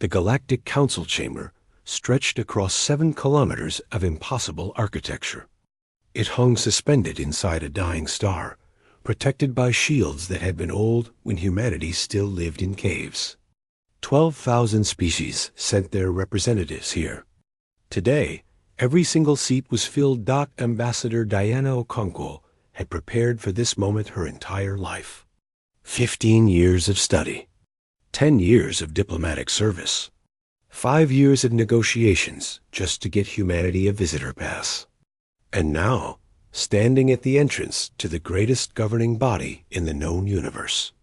The Galactic Council Chamber stretched across 7 kilometers of impossible architecture. It hung suspended inside a dying star, protected by shields that had been old when humanity still lived in caves. 12,000 species sent their representatives here. Today, every single seat was filled. Ambassador Diana Okonkwo had prepared for this moment her entire life. 15 years of study, 10 years of diplomatic service, 5 years of negotiations just to get humanity a visitor pass. And now, standing at the entrance to the greatest governing body in the known universe,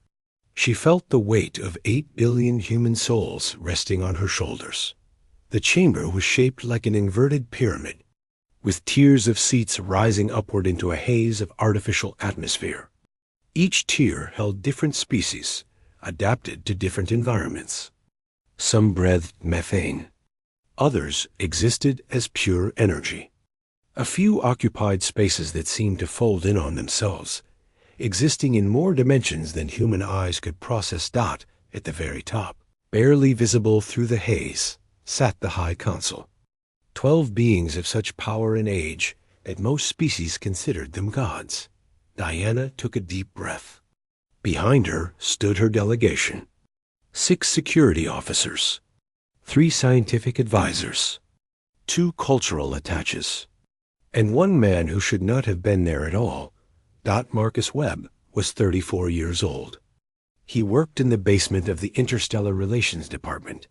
she felt the weight of 8 billion human souls resting on her shoulders. The chamber was shaped like an inverted pyramid, with tiers of seats rising upward into a haze of artificial atmosphere. Each tier held different species, adapted to different environments. Some breathed methane. Others existed as pure energy. A few occupied spaces that seemed to fold in on themselves, existing in more dimensions than human eyes could process. At the very top, barely visible through the haze, sat the High Council. 12 beings of such power and age that most species considered them gods. Diana took a deep breath. Behind her stood her delegation. 6 security officers, 3 scientific advisors, 2 cultural attaches, and 1 man who should not have been there at all. Marcus Webb was 34 years old. He worked in the basement of the Interstellar Relations Department,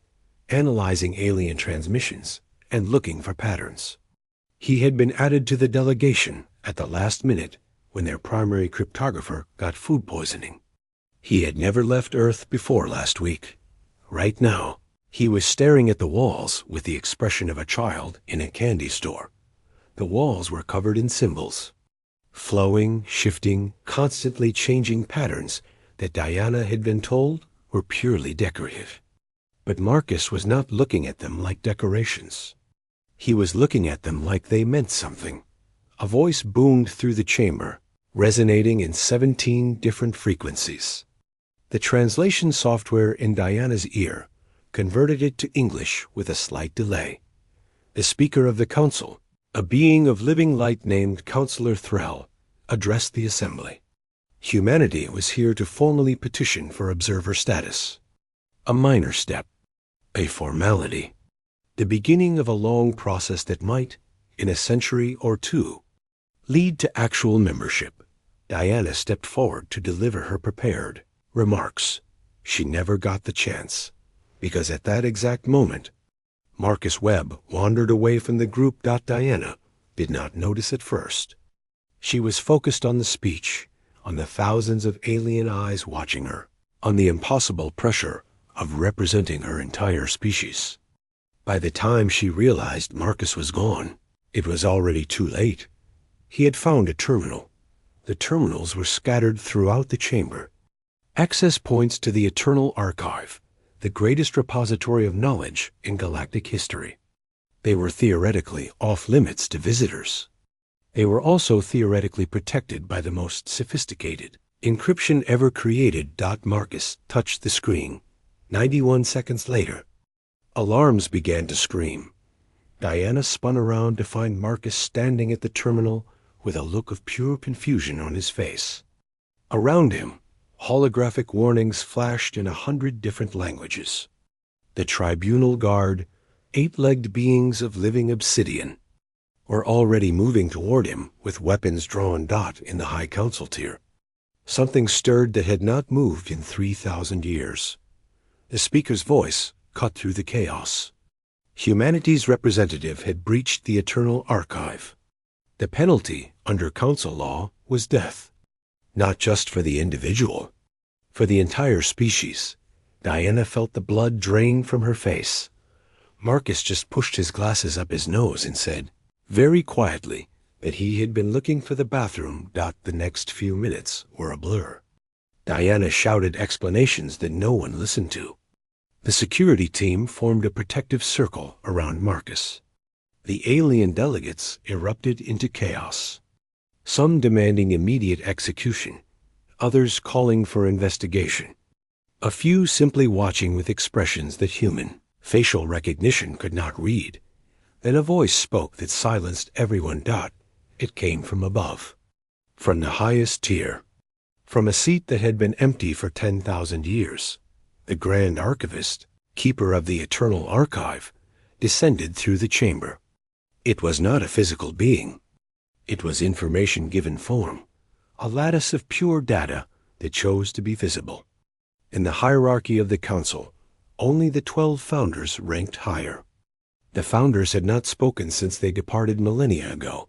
analyzing alien transmissions and looking for patterns. He had been added to the delegation at the last minute when their primary cryptographer got food poisoning. He had never left Earth before last week. Right now, he was staring at the walls with the expression of a child in a candy store. The walls were covered in symbols, flowing, shifting, constantly changing patterns that Diana had been told were purely decorative. But Marcus was not looking at them like decorations. He was looking at them like they meant something. A voice boomed through the chamber, resonating in 17 different frequencies. The translation software in Diana's ear converted it to English with a slight delay. The Speaker of the Council, a being of living light named Counselor Threll, addressed the assembly. Humanity was here to formally petition for observer status. A minor step, a formality, the beginning of a long process that might, in a century or 2, lead to actual membership. Diana stepped forward to deliver her prepared remarks. She never got the chance, because at that exact moment, Marcus Webb wandered away from the group. Diana did not notice at first. She was focused on the speech, on the thousands of alien eyes watching her, on the impossible pressure of representing her entire species. By the time she realized Marcus was gone, it was already too late. He had found a terminal. The terminals were scattered throughout the chamber. Access points to the Eternal Archive, the greatest repository of knowledge in galactic history. They were theoretically off-limits to visitors. They were also theoretically protected by the most sophisticated encryption ever created. Marcus touched the screen. 91 seconds later, alarms began to scream. Diana spun around to find Marcus standing at the terminal with a look of pure confusion on his face. Around him, holographic warnings flashed in 100 different languages. The Tribunal Guard, 8-legged beings of living obsidian, were already moving toward him with weapons drawn. In the High Council tier, something stirred that had not moved in 3,000 years. The speaker's voice cut through the chaos. Humanity's representative had breached the Eternal Archive. The penalty under council law was death. Not just for the individual, for the entire species. Diana felt the blood drain from her face. Marcus just pushed his glasses up his nose and said, very quietly, that he had been looking for the bathroom. The next few minutes were a blur. Diana shouted explanations that no one listened to. The security team formed a protective circle around Marcus. The alien delegates erupted into chaos, some demanding immediate execution, others calling for investigation, a few simply watching with expressions that human, Facial recognition could not read. Then a voice spoke that silenced everyone. It came from above, from the highest tier, from a seat that had been empty for 10,000 years. The Grand Archivist, keeper of the eternal archive, descended through the chamber. It was not a physical being. It was information given form, a lattice of pure data that chose to be visible. In the hierarchy of the council, only the 12 founders ranked higher. The founders had not spoken since they departed millennia ago.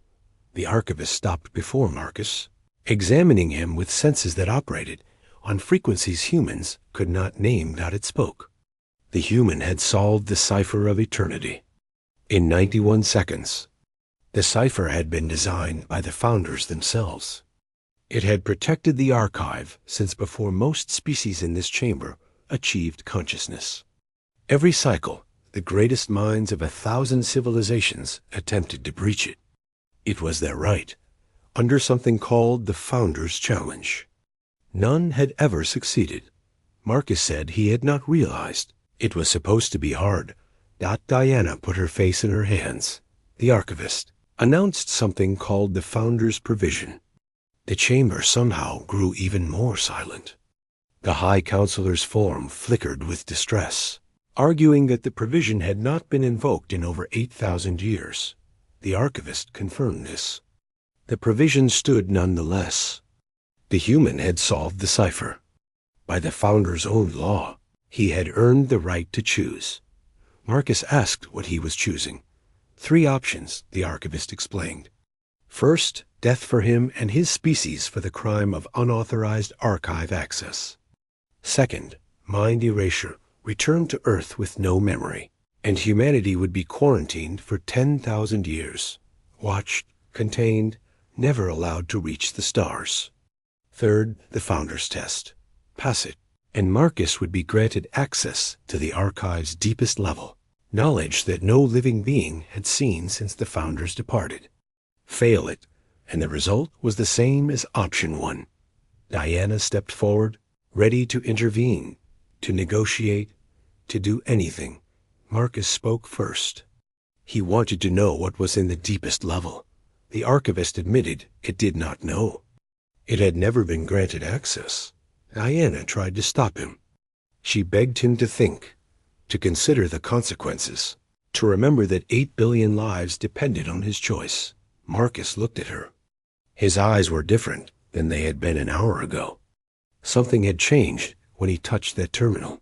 The archivist stopped before Marcus, examining him with senses that operated on frequencies humans could not name. It spoke. The human had solved the cipher of eternity. In 91 seconds, the cipher had been designed by the founders themselves. It had protected the archive since before most species in this chamber achieved consciousness. Every cycle, the greatest minds of 1,000 civilizations attempted to breach it. It was their right, under something called the Founders' Challenge. None had ever succeeded. Marcus said he had not realized it was supposed to be hard. Diana put her face in her hands. The archivist announced something called the Founders' Provision. The chamber somehow grew even more silent. The High Counselor's form flickered with distress, arguing that the provision had not been invoked in over 8,000 years. The archivist confirmed this. The provision stood nonetheless. The human had solved the cipher. By the founder's own law, he had earned the right to choose. Marcus asked what he was choosing. 3 options, the archivist explained. First, death for him and his species for the crime of unauthorized archive access. Second, mind erasure, return to Earth with no memory, and humanity would be quarantined for 10,000 years, watched, contained, never allowed to reach the stars. Third, the Founder's Test. Pass it, and Marcus would be granted access to the archive's deepest level, knowledge that no living being had seen since the Founders departed. Fail it, and the result was the same as option 1. Diana stepped forward, ready to intervene, to negotiate, to do anything. Marcus spoke first. He wanted to know what was in the deepest level. The archivist admitted it did not know. It had never been granted access. Diana tried to stop him. She begged him to think, to consider the consequences, to remember that 8 billion lives depended on his choice. Marcus looked at her. His eyes were different than they had been an hour ago. Something had changed when he touched that terminal.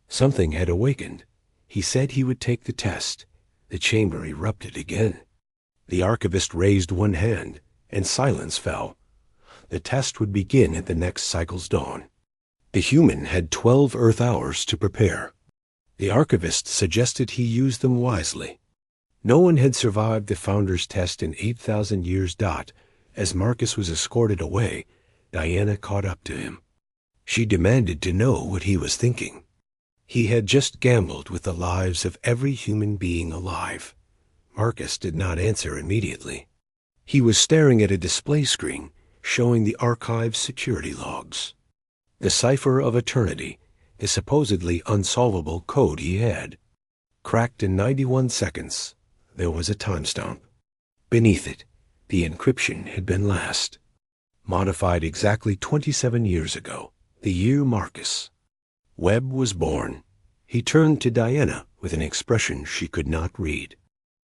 Something had awakened. He said he would take the test. The chamber erupted again. The archivist raised one hand, and silence fell. The test would begin at the next cycle's dawn. The human had 12 Earth hours to prepare. The archivist suggested he use them wisely. No one had survived the Founder's Test in 8,000 years. As Marcus was escorted away, Diana caught up to him. She demanded to know what he was thinking. He had just gambled with the lives of every human being alive. Marcus did not answer immediately. He was staring at a display screen showing the archive's security logs. The cipher of eternity, the supposedly unsolvable code he had. Cracked in 91 seconds, there was a timestamp. Beneath it, the encryption had been last. Modified exactly 27 years ago, the year Marcus. Webb was born. He turned to Diana with an expression she could not read.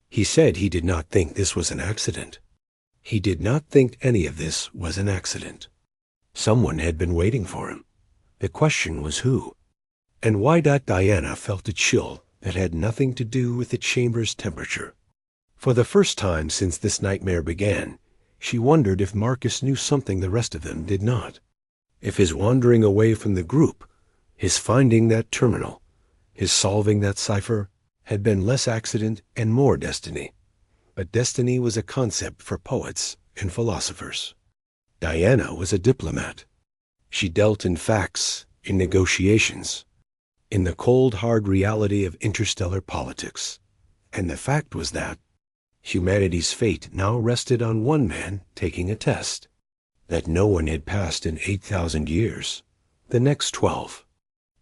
He said he did not think this was an accident. He did not think any of this was an accident. Someone had been waiting for him. The question was who? And why? Diana felt a chill that had nothing to do with the chamber's temperature. For the first time since this nightmare began, she wondered if Marcus knew something the rest of them did not. If his wandering away from the group, his finding that terminal, his solving that cipher, had been less accident and more destiny. But destiny was a concept for poets and philosophers. Diana was a diplomat. She dealt in facts, in negotiations, in the cold, hard reality of interstellar politics. And the fact was that humanity's fate now rested on one man taking a test that no one had passed in 8,000 years. The next 12.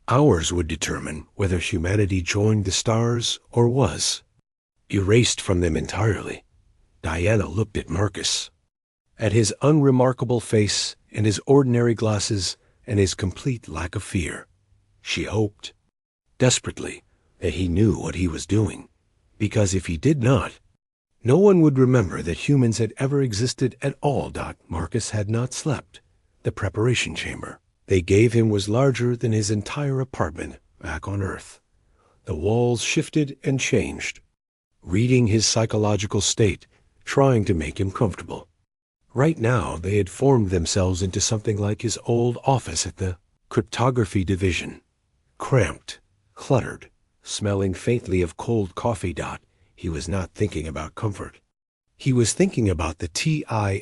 Ours would determine whether humanity joined the stars or was erased from them entirely. Diana looked at Marcus, at his unremarkable face and his ordinary glasses and his complete lack of fear. She hoped, desperately, that he knew what he was doing, because if he did not, no one would remember that humans had ever existed at all. Marcus had not slept. The preparation chamber they gave him was larger than his entire apartment back on Earth. The walls shifted and changed, reading his psychological state, trying to make him comfortable. Right now, they had formed themselves into something like his old office at the cryptography division. Cramped, cluttered, smelling faintly of cold coffee. He was not thinking about comfort. He was thinking about the TIMESTAMP.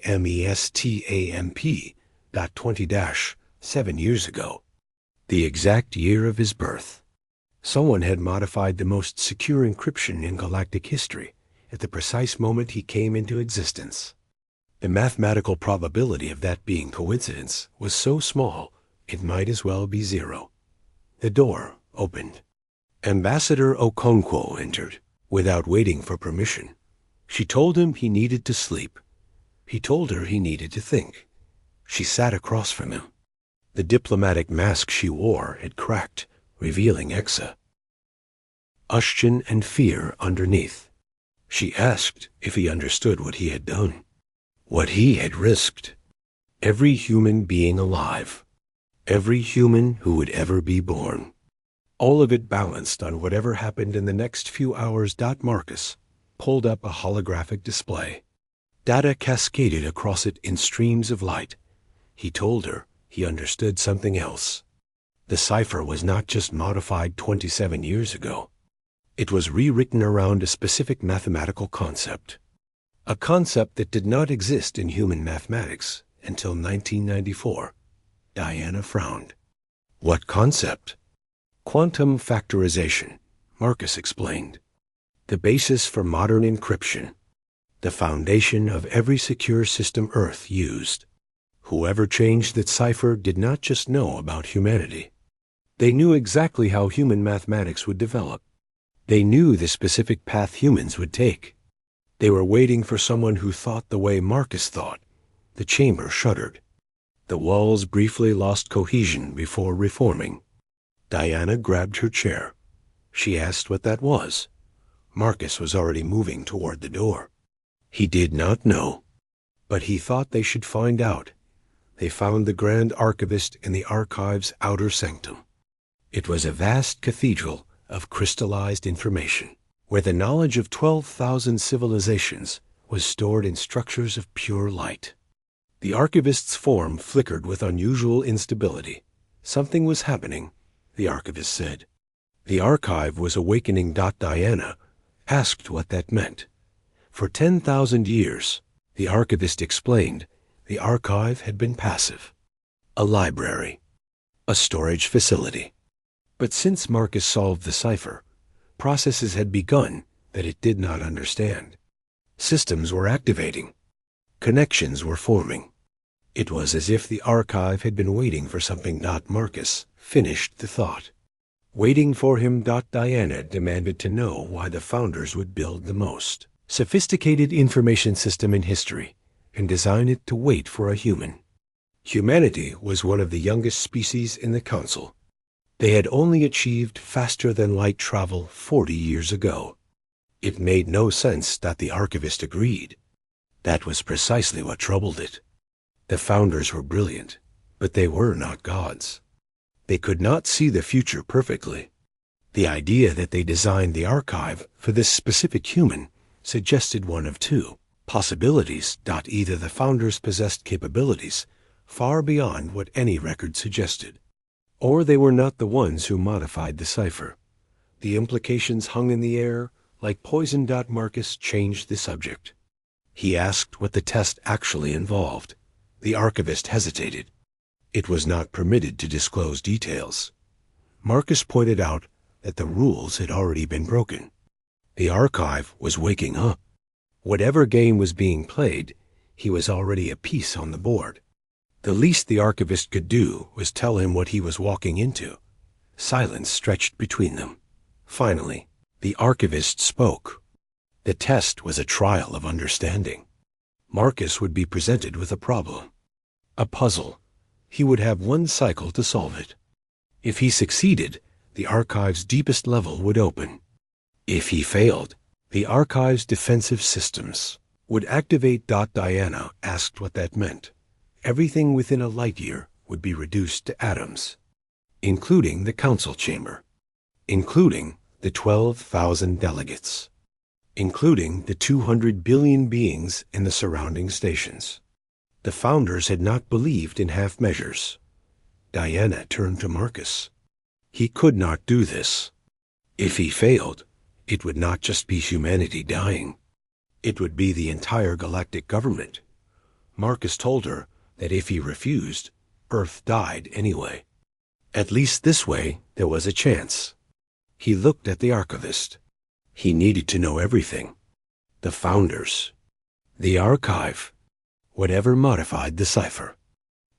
20-7 years ago, the exact year of his birth. Someone had modified the most secure encryption in galactic history at the precise moment he came into existence. The mathematical probability of that being coincidence was so small, it might as well be zero. The door opened. Ambassador Okonkwo entered, without waiting for permission. She told him he needed to sleep. He told her he needed to think. She sat across from him. The diplomatic mask she wore had cracked, revealing Exa, Ushchin and fear underneath. She asked if he understood what he had done, what he had risked. Every human being alive, every human who would ever be born. All of it balanced on whatever happened in the next few hours. Marcus pulled up a holographic display. Data cascaded across it in streams of light. He told her he understood something else. The cipher was not just modified 27 years ago. It was rewritten around a specific mathematical concept. A concept that did not exist in human mathematics until 1994. Diana frowned. What concept? Quantum factorization, Marcus explained. The basis for modern encryption. The foundation of every secure system Earth used. Whoever changed that cipher did not just know about humanity. They knew exactly how human mathematics would develop. They knew the specific path humans would take. They were waiting for someone who thought the way Marcus thought. The chamber shuddered. The walls briefly lost cohesion before reforming. Diana grabbed her chair. She asked what that was. Marcus was already moving toward the door. He did not know, but he thought they should find out. They found the Grand Archivist in the archive's outer sanctum. It was a vast cathedral of crystallized information, where the knowledge of 12,000 civilizations was stored in structures of pure light. The archivist's form flickered with unusual instability. Something was happening, the archivist said. The archive was awakening. Diana asked what that meant. For 10,000 years, the archivist explained, the archive had been passive. A library. A storage facility. But since Marcus solved the cipher, processes had begun that it did not understand. Systems were activating. Connections were forming. It was as if the archive had been waiting for something. Marcus finished the thought. Waiting for him. Diana demanded to know why the founders would build the most sophisticated information system in history and design it to wait for a human. Humanity was one of the youngest species in the Council. They had only achieved faster-than-light travel 40 years ago. It made no sense. The archivist agreed. That was precisely what troubled it. The founders were brilliant, but they were not gods. They could not see the future perfectly. The idea that they designed the archive for this specific human suggested one of two possibilities. Either the founders possessed capabilities far beyond what any record suggested, or they were not the ones who modified the cipher. The implications hung in the air like poison. Marcus changed the subject. He asked what the test actually involved. The archivist hesitated. It was not permitted to disclose details. Marcus pointed out that the rules had already been broken. The archive was waking up. Whatever game was being played, he was already a piece on the board. The least the archivist could do was tell him what he was walking into. Silence stretched between them. Finally, the archivist spoke. The test was a trial of understanding. Marcus would be presented with a problem, a puzzle. He would have one cycle to solve it. If he succeeded, the archive's deepest level would open. If he failed, the archive's defensive systems would activate. Diana asked what that meant. Everything within a light year would be reduced to atoms, including the council chamber, including the 12,000 delegates, including the 200 billion beings in the surrounding stations. The founders had not believed in half measures. Diana turned to Marcus. He could not do this. If he failed, it would not just be humanity dying. It would be the entire galactic government. Marcus told her that if he refused, Earth died anyway. At least this way, there was a chance. He looked at the archivist. He needed to know everything. The founders. The archive. Whatever modified the cipher.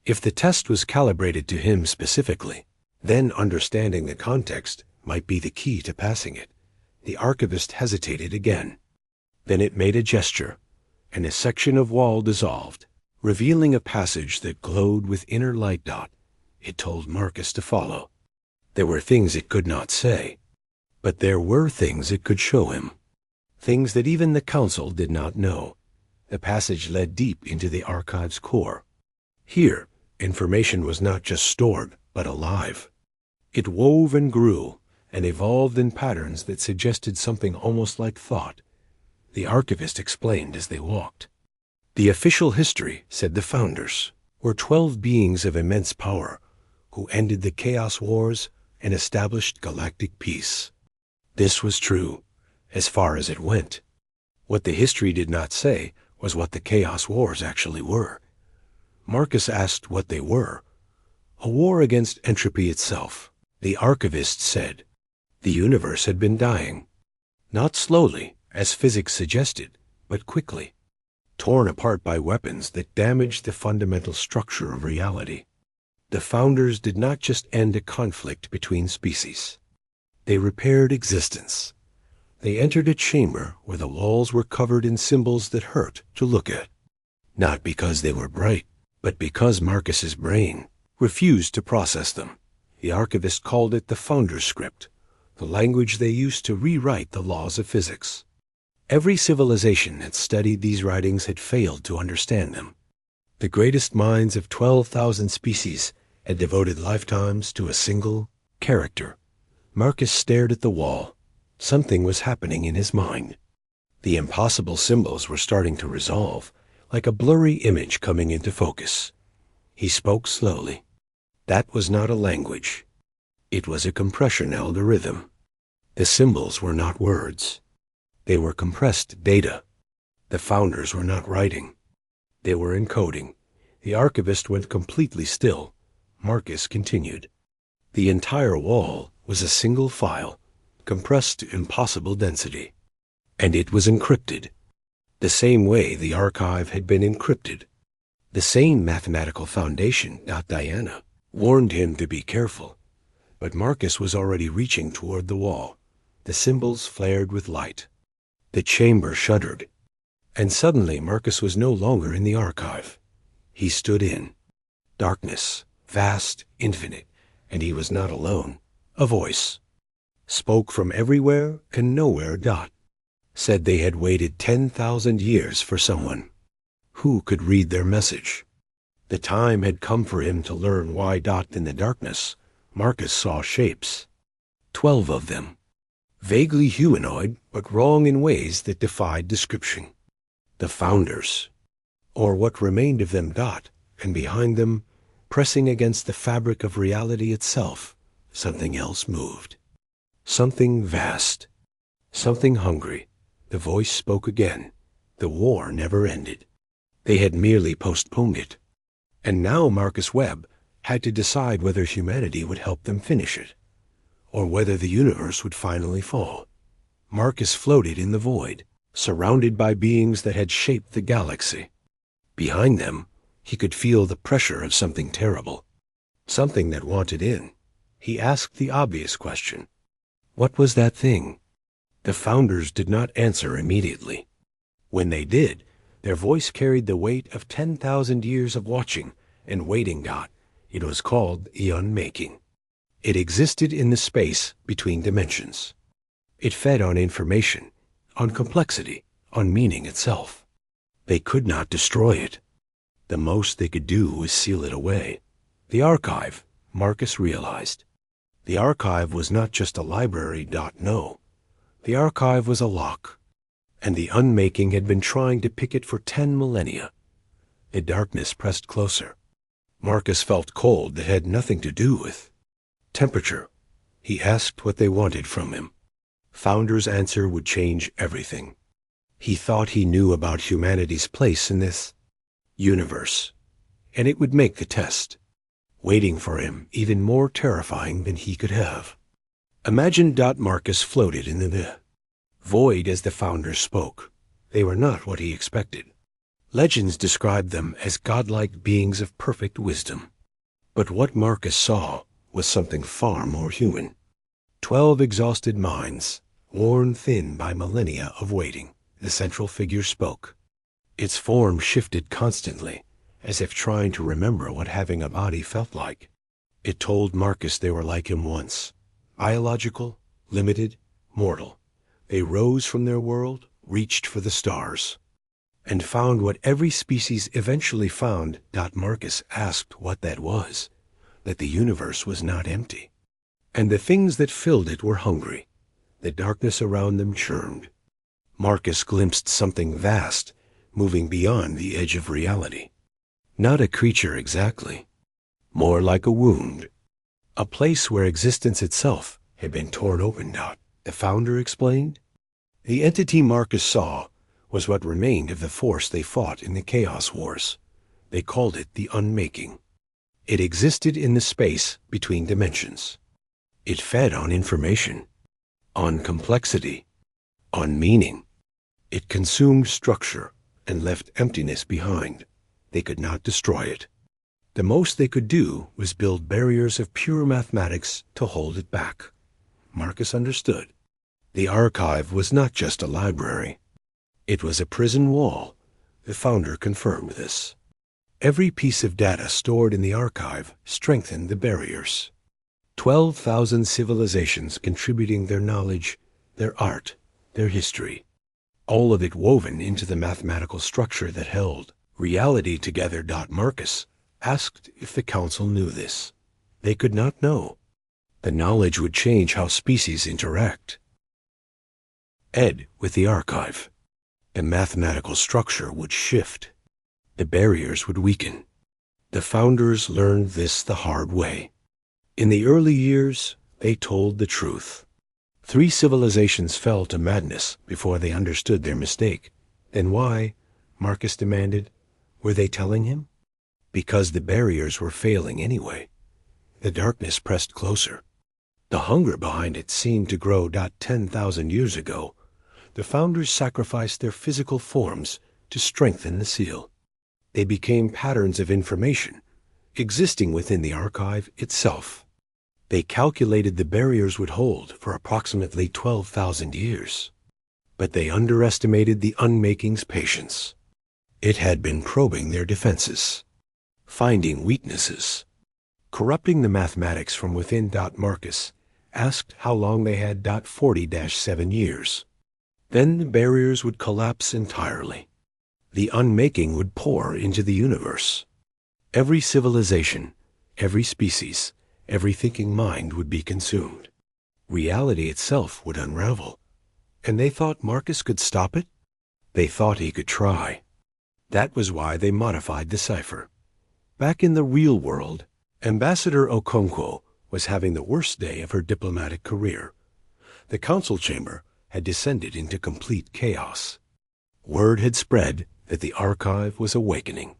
If the test was calibrated to him specifically, then understanding the context might be the key to passing it. The archivist hesitated again. Then it made a gesture, and a section of wall dissolved, revealing a passage that glowed with inner light. It told Marcus to follow. There were things it could not say, but there were things it could show him. Things that even the council did not know. The passage led deep into the archive's core. Here, information was not just stored, but alive. It wove and grew, and evolved in patterns that suggested something almost like thought. The archivist explained as they walked. The official history, said the founders, were 12 beings of immense power who ended the Chaos Wars and established galactic peace. This was true, as far as it went. What the history did not say was what the Chaos Wars actually were. Marcus asked what they were. A war against entropy itself. The archivist said. The universe had been dying. Not slowly, as physics suggested, but quickly. Torn apart by weapons that damaged the fundamental structure of reality. The founders did not just end a conflict between species. They repaired existence. They entered a chamber where the walls were covered in symbols that hurt to look at. Not because they were bright, but because Marcus's brain refused to process them. The archivist called it the founder's script, the language they used to rewrite the laws of physics. Every civilization that studied these writings had failed to understand them. The greatest minds of 12,000 species had devoted lifetimes to a single character. Marcus stared at the wall. Something was happening in his mind. The impossible symbols were starting to resolve, like a blurry image coming into focus. He spoke slowly. That was not a language. It was a compression algorithm. The symbols were not words. They were compressed data. The founders were not writing. They were encoding. The archivist went completely still. Marcus continued. The entire wall was a single file, compressed to impossible density. And it was encrypted. The same way the archive had been encrypted. The same mathematical foundation. Diana warned him to be careful. But Marcus was already reaching toward the wall. The symbols flared with light. The chamber shuddered. And suddenly Marcus was no longer in the archive. He stood in. Darkness, vast, infinite, and he was not alone. A voice spoke from everywhere and nowhere. Said they had waited 10,000 years for someone. Who could read their message? The time had come for him to learn why. In the darkness, Marcus saw shapes. 12 of them. Vaguely humanoid, but wrong in ways that defied description. The founders. Or what remained of them. And behind them, pressing against the fabric of reality itself, something else moved. Something vast. Something hungry. The voice spoke again. The war never ended. They had merely postponed it. And now Marcus Webb had to decide whether humanity would help them finish it, or whether the universe would finally fall. Marcus floated in the void, surrounded by beings that had shaped the galaxy. Behind them, he could feel the pressure of something terrible, something that wanted in. He asked the obvious question. What was that thing? The founders did not answer immediately. When they did, their voice carried the weight of 10,000 years of watching and waiting. It was called the Unmaking. It existed in the space between dimensions. It fed on information, on complexity, on meaning itself. They could not destroy it. The most they could do was seal it away. The archive, Marcus realized. The archive was not just a library. No. The archive was a lock, and the Unmaking had been trying to pick it for 10 millennia. The darkness pressed closer. Marcus felt cold that had nothing to do with temperature. He asked what they wanted from him. Founder's answer would change everything. He thought he knew about humanity's place in this universe, and it would make the test, waiting for him even more terrifying than he could have. Imagine. Marcus floated in the void as the founders spoke. They were not what he expected. Legends described them as godlike beings of perfect wisdom. But what Marcus saw was something far more human. 12 exhausted minds, worn thin by millennia of waiting. The central figure spoke. Its form shifted constantly, as if trying to remember what having a body felt like. It told Marcus they were like him once. Biological, limited, mortal. They rose from their world, reached for the stars, and found what every species eventually found. Marcus asked what that was, that the universe was not empty, and the things that filled it were hungry. The darkness around them churned. Marcus glimpsed something vast, moving beyond the edge of reality. Not a creature exactly, more like a wound. A place where existence itself had been torn open. The founder explained. The entity Marcus saw was what remained of the force they fought in the Chaos Wars. They called it the Unmaking. It existed in the space between dimensions. It fed on information, on complexity, on meaning. It consumed structure and left emptiness behind. They could not destroy it. The most they could do was build barriers of pure mathematics to hold it back. Marcus understood. The archive was not just a library. It was a prison wall. The founder confirmed this. Every piece of data stored in the archive strengthened the barriers. 12,000 civilizations contributing their knowledge, their art, their history. All of it woven into the mathematical structure that held reality together. Marcus asked if the council knew this. They could not know. The knowledge would change how species interact. With the archive, the mathematical structure would shift. The barriers would weaken. The founders learned this the hard way. In the early years, they told the truth. 3 civilizations fell to madness before they understood their mistake. Then why, Marcus demanded, were they telling him? Because the barriers were failing anyway. The darkness pressed closer. The hunger behind it seemed to grow. 10,000 years ago, the founders sacrificed their physical forms to strengthen the seal. They became patterns of information, existing within the archive itself. They calculated the barriers would hold for approximately 12,000 years. But they underestimated the Unmaking's patience. It had been probing their defenses, finding weaknesses, corrupting the mathematics from within. Marcus asked how long they had. 40-7 years. Then the barriers would collapse entirely. The Unmaking would pour into the universe. Every civilization, every species, every thinking mind would be consumed. Reality itself would unravel. And they thought Marcus could stop it? They thought he could try. That was why they modified the cipher. Back in the real world, Ambassador Okonkwo was having the worst day of her diplomatic career. The council chamber had descended into complete chaos. Word had spread that the archive was awakening.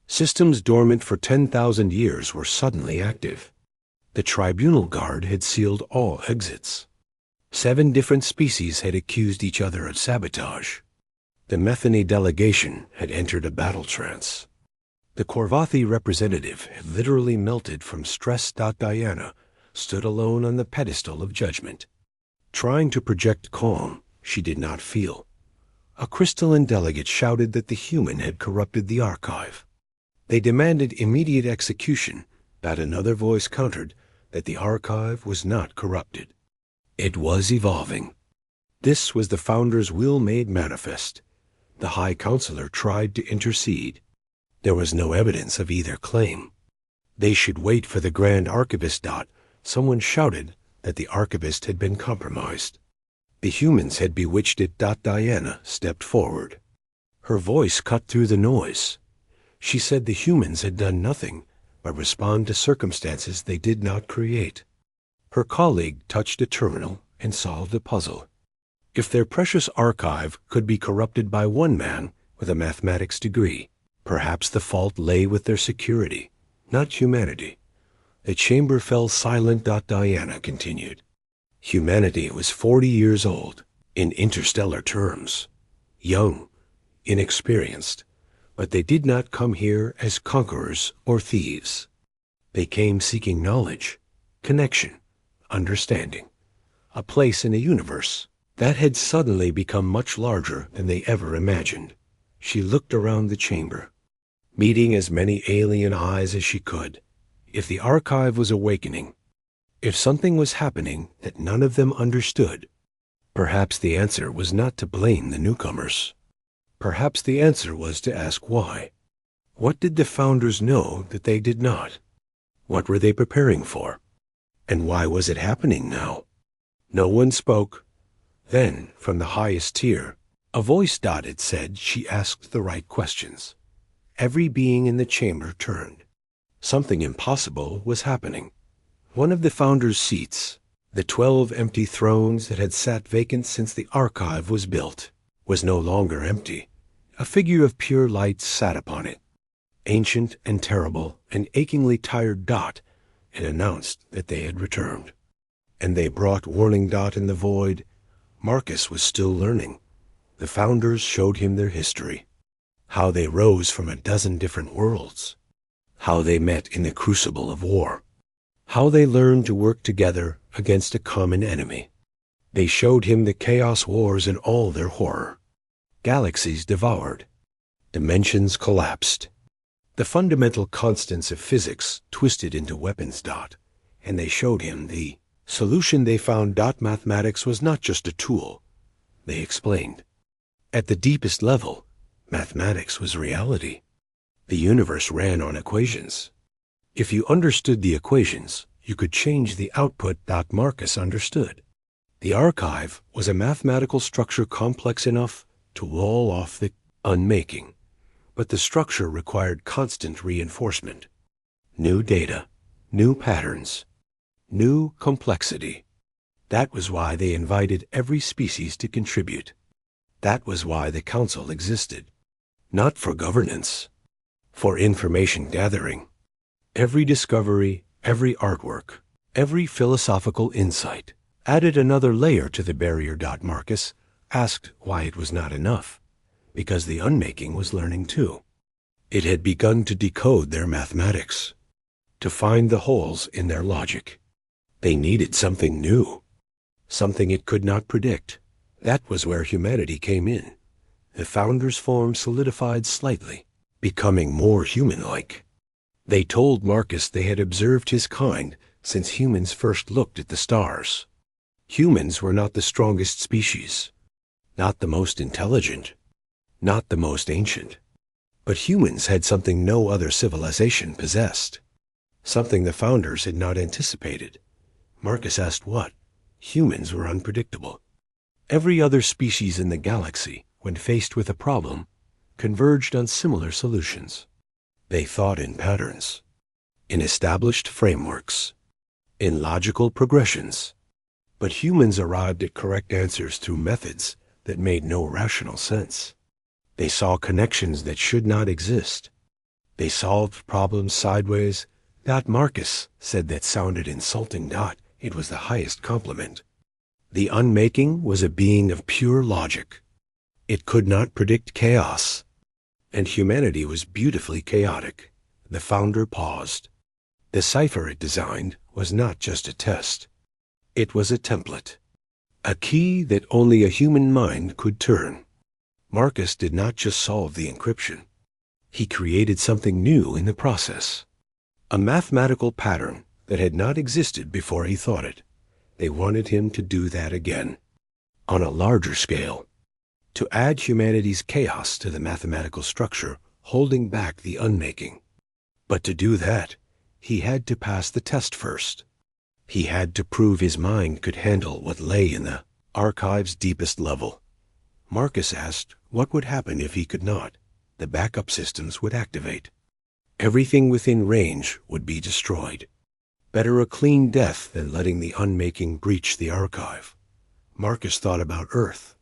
Systems dormant for 10,000 years were suddenly active. The tribunal guard had sealed all exits. 7 different species had accused each other of sabotage. The Metheny delegation had entered a battle trance. The Korvathi representative had literally melted from stress. Diana, stood alone on the pedestal of judgment. Trying to project calm, she did not feel. A crystalline delegate shouted that the human had corrupted the archive. They demanded immediate execution, but another voice countered that the archive was not corrupted. It was evolving. This was the founder's will made manifest. The High Counselor tried to intercede. There was no evidence of either claim. They should wait for the Grand Archivist. Someone shouted that the Archivist had been compromised. The humans had bewitched it. Diana stepped forward. Her voice cut through the noise. She said the humans had done nothing but respond to circumstances they did not create. Her colleague touched a terminal and solved a puzzle. If their precious archive could be corrupted by one man with a mathematics degree, perhaps the fault lay with their security, not humanity. The chamber fell silent. Diana continued. Humanity was 40 years old, in interstellar terms. Young, inexperienced, but they did not come here as conquerors or thieves. They came seeking knowledge, connection, understanding, a place in a universe that had suddenly become much larger than they ever imagined. She looked around the chamber, meeting as many alien eyes as she could. If the archive was awakening, if something was happening that none of them understood, perhaps the answer was not to blame the newcomers. Perhaps the answer was to ask why. What did the founders know that they did not? What were they preparing for? And why was it happening now? No one spoke. Then, from the highest tier, a voice said she asked the right questions. Every being in the chamber turned. Something impossible was happening. One of the founders' seats, the 12 empty thrones that had sat vacant since the archive was built, was no longer empty. A figure of pure light sat upon it. Ancient and terrible and achingly tired it announced that they had returned. And they brought warning in the void. Marcus was still learning. The founders showed him their history, how they rose from a dozen different worlds, how they met in the crucible of war, how they learned to work together against a common enemy. They showed him the chaos wars in all their horror. Galaxies devoured. Dimensions collapsed. The fundamental constants of physics twisted into weapons. And they showed him the solution they found. Mathematics was not just a tool, they explained. At the deepest level, mathematics was reality. The universe ran on equations. If you understood the equations, you could change the output. Marcus understood. The archive was a mathematical structure complex enough to wall off the unmaking, but the structure required constant reinforcement. New data, new patterns, new complexity. That was why they invited every species to contribute. That was why the council existed. Not for governance, for information gathering. Every discovery, every artwork, every philosophical insight added another layer to the barrier. Marcus asked why it was not enough, because the unmaking was learning too. It had begun to decode their mathematics, to find the holes in their logic. They needed something new, something it could not predict. That was where humanity came in. The founders' form solidified slightly, becoming more human-like. They told Marcus they had observed his kind since humans first looked at the stars. Humans were not the strongest species, not the most intelligent, not the most ancient. But humans had something no other civilization possessed, something the founders had not anticipated. Marcus asked what? Humans were unpredictable. Every other species in the galaxy, when faced with a problem, converged on similar solutions. They thought in patterns, in established frameworks, in logical progressions. But humans arrived at correct answers through methods that made no rational sense. They saw connections that should not exist. They solved problems sideways. Marcus said that sounded insulting. It was the highest compliment. The unmaking was a being of pure logic. It could not predict chaos. And humanity was beautifully chaotic. The founder paused. The cipher it designed was not just a test. It was a template, a key that only a human mind could turn. Marcus did not just solve the encryption. He created something new in the process, a mathematical pattern that had not existed before he thought it. They wanted him to do that again, on a larger scale, to add humanity's chaos to the mathematical structure, holding back the unmaking. But to do that, he had to pass the test first. He had to prove his mind could handle what lay in the archive's deepest level. Marcus asked what would happen if he could not. The backup systems would activate. Everything within range would be destroyed. Better a clean death than letting the unmaking breach the archive. Marcus thought about Earth,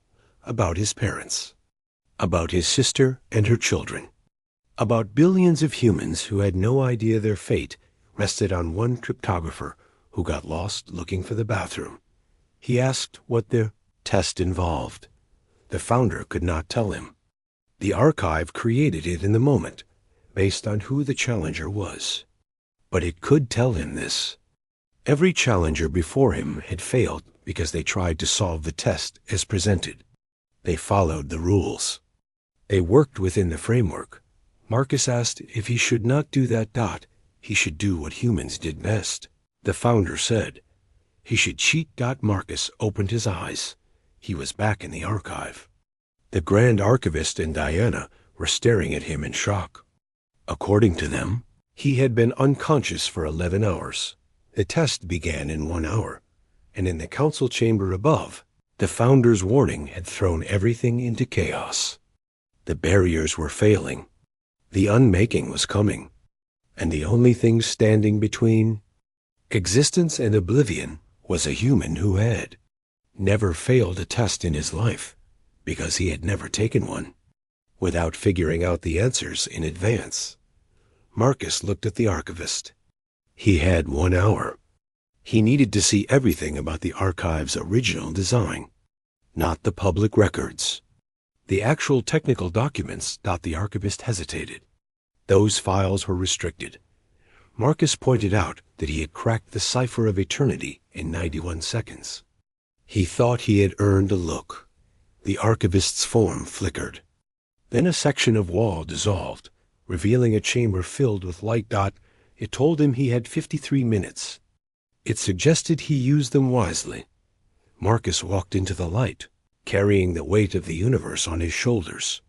about his parents, about his sister and her children, about billions of humans who had no idea their fate rested on one cryptographer who got lost looking for the bathroom. He asked what the test involved. The founder could not tell him. The archive created it in the moment, based on who the challenger was. But it could tell him this. Every challenger before him had failed because they tried to solve the test as presented. They followed the rules. They worked within the framework. Marcus asked if he should not do that. He should do what humans did best. The founder said he should cheat. Marcus opened his eyes. He was back in the archive. The Grand Archivist and Diana were staring at him in shock. According to them, he had been unconscious for 11 hours. The test began in 1 hour, and in the council chamber above, the founder's warning had thrown everything into chaos. The barriers were failing. The unmaking was coming, and the only thing standing between existence and oblivion was a human who had never failed a test in his life, because he had never taken one, without figuring out the answers in advance. Marcus looked at the archivist. He had 1 hour. He needed to see everything about the archive's original design, not the public records. The actual technical documents. The archivist hesitated. Those files were restricted. Marcus pointed out that he had cracked the cipher of eternity in 91 seconds. He thought he had earned a look. The archivist's form flickered. Then a section of wall dissolved, revealing a chamber filled with light. It told him he had 53 minutes. It suggested he use them wisely. Marcus walked into the light, carrying the weight of the universe on his shoulders.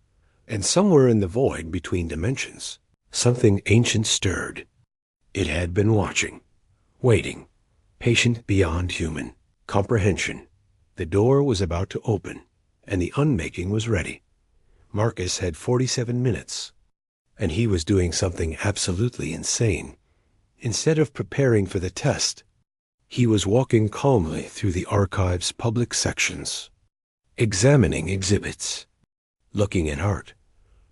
And somewhere in the void between dimensions, something ancient stirred. It had been watching, waiting, patient beyond human comprehension. The door was about to open, and the unmaking was ready. Marcus had 47 minutes, and he was doing something absolutely insane. Instead of preparing for the test, he was walking calmly through the archive's public sections, examining exhibits, looking at art.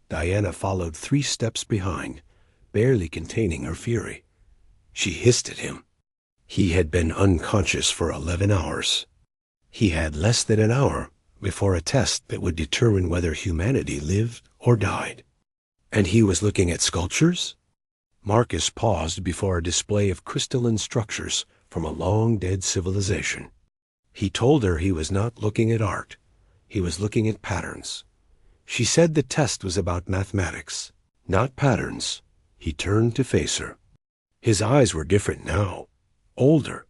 Diana followed 3 steps behind, barely containing her fury. She hissed at him. He had been unconscious for 11 hours. He had less than an hour before a test that would determine whether humanity lived or died. And he was looking at sculptures? Marcus paused before a display of crystalline structures from a long-dead civilization. He told her he was not looking at art. He was looking at patterns. She said the test was about mathematics, not patterns. He turned to face her. His eyes were different now, older,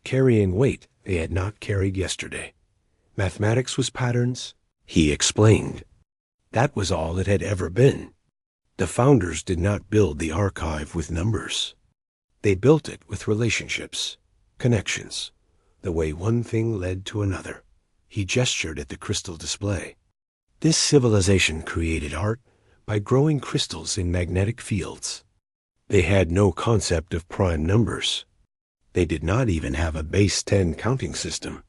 carrying weight they had not carried yesterday. Mathematics was patterns, he explained. That was all it had ever been. The founders did not build the archive with numbers. They built it with relationships, connections, the way one thing led to another. He gestured at the crystal display. This civilization created art by growing crystals in magnetic fields. They had no concept of prime numbers. They did not even have a base 10 counting system.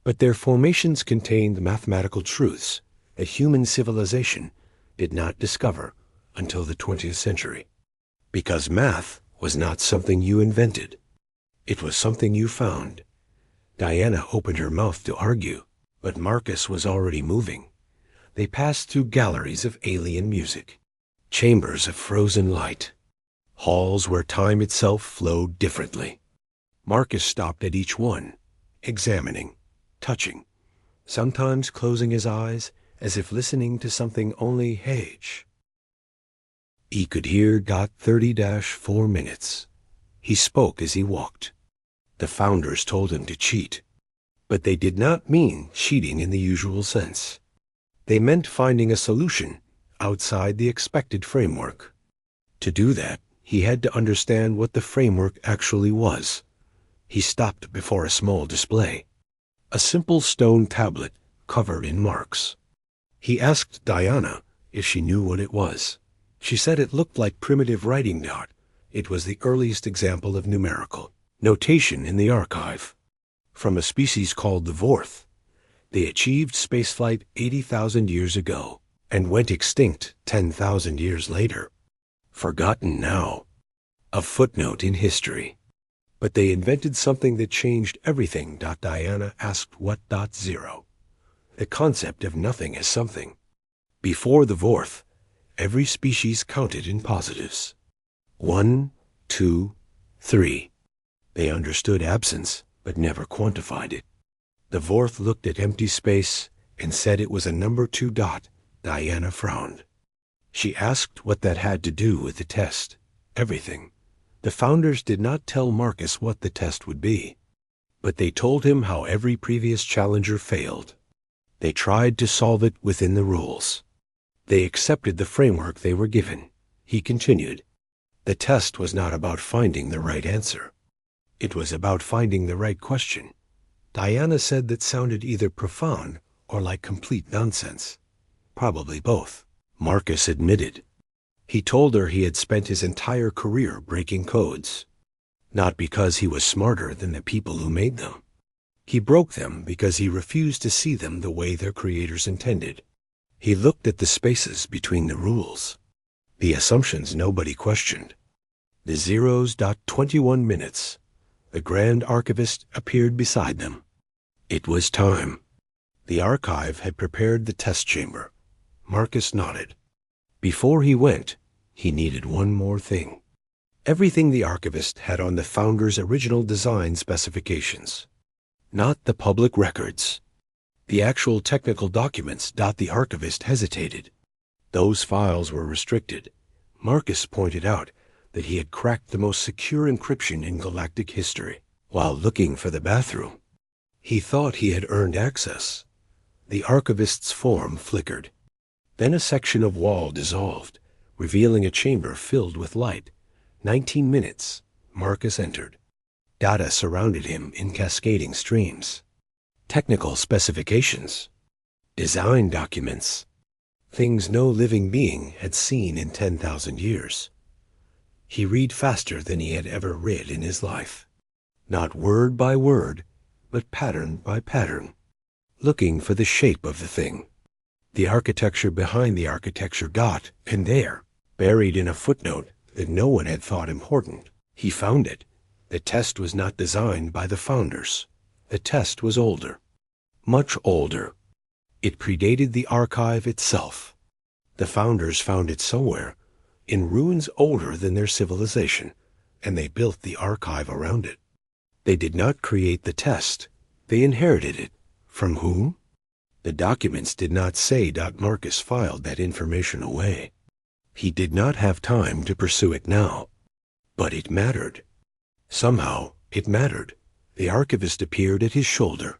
But their formations contained mathematical truths that human civilization did not discover until the 20th century. Because math was not something you invented. It was something you found. Diana opened her mouth to argue, but Marcus was already moving. They passed through galleries of alien music, chambers of frozen light, halls where time itself flowed differently. Marcus stopped at each one, examining, touching, sometimes closing his eyes as if listening to something only he could hear. 30-4 minutes. He spoke as he walked. The founders told him to cheat, but they did not mean cheating in the usual sense. They meant finding a solution outside the expected framework. To do that, he had to understand what the framework actually was. He stopped before a small display, a simple stone tablet covered in marks. He asked Diana if she knew what it was. She said it looked like primitive writing dot. It was the earliest example of numerical notation in the archive. From a species called the Vorth. They achieved spaceflight 80,000 years ago and went extinct 10,000 years later. Forgotten now. A footnote in history. But they invented something that changed everything. Diana asked what. 0. The concept of nothing as something. Before the Vorth, every species counted in positives. 1, 2, 3. They understood absence, but never quantified it. The Vorth looked at empty space and said it was a number 2. Diana frowned. She asked what that had to do with the test. Everything. The founders did not tell Marcus what the test would be, but they told him how every previous challenger failed. They tried to solve it within the rules. They accepted the framework they were given. He continued. The test was not about finding the right answer. It was about finding the right question. Diana said that sounded either profound or like complete nonsense. Probably both. Marcus admitted. He told her he had spent his entire career breaking codes. Not because he was smarter than the people who made them. He broke them because he refused to see them the way their creators intended. He looked at the spaces between the rules. The assumptions nobody questioned. The zeros. 21 minutes. The Grand Archivist appeared beside them. It was time. The archive had prepared the test chamber. Marcus nodded. Before he went, he needed one more thing. Everything the archivist had on the founder's original design specifications. Not the public records. The actual technical documents. The archivist hesitated. Those files were restricted. Marcus pointed out that he had cracked the most secure encryption in galactic history. While looking for the bathroom, he thought he had earned access. The archivist's form flickered. Then a section of wall dissolved, revealing a chamber filled with light. 19 minutes. Marcus entered. Data surrounded him in cascading streams. Technical specifications. Design documents. Things no living being had seen in 10,000 years. He read faster than he had ever read in his life. Not word by word, but pattern by pattern. Looking for the shape of the thing. The architecture behind the architecture. And there, buried in a footnote that no one had thought important, he found it. The test was not designed by the founders. The test was older. Much older. It predated the archive itself. The founders found it somewhere, in ruins older than their civilization, and they built the archive around it. They did not create the test. They inherited it. From whom? The documents did not say. Marcus filed that information away. He did not have time to pursue it now. But it mattered. Somehow, it mattered. The archivist appeared at his shoulder.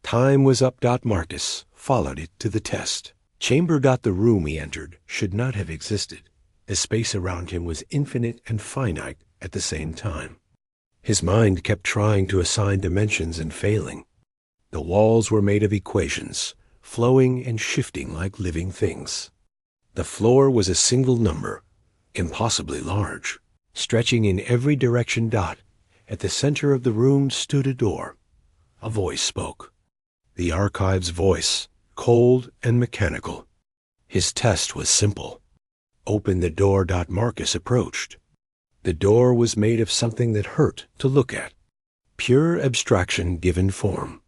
Time was up. Marcus followed it to the test chamber. The room he entered should not have existed. The space around him was infinite and finite at the same time. His mind kept trying to assign dimensions and failing. The walls were made of equations, flowing and shifting like living things. The floor was a single number, impossibly large, stretching in every direction. At the center of the room stood a door. A voice spoke. The archive's voice, cold and mechanical. His test was simple. Open the door. Marcus approached. The door was made of something that hurt to look at. Pure abstraction given form.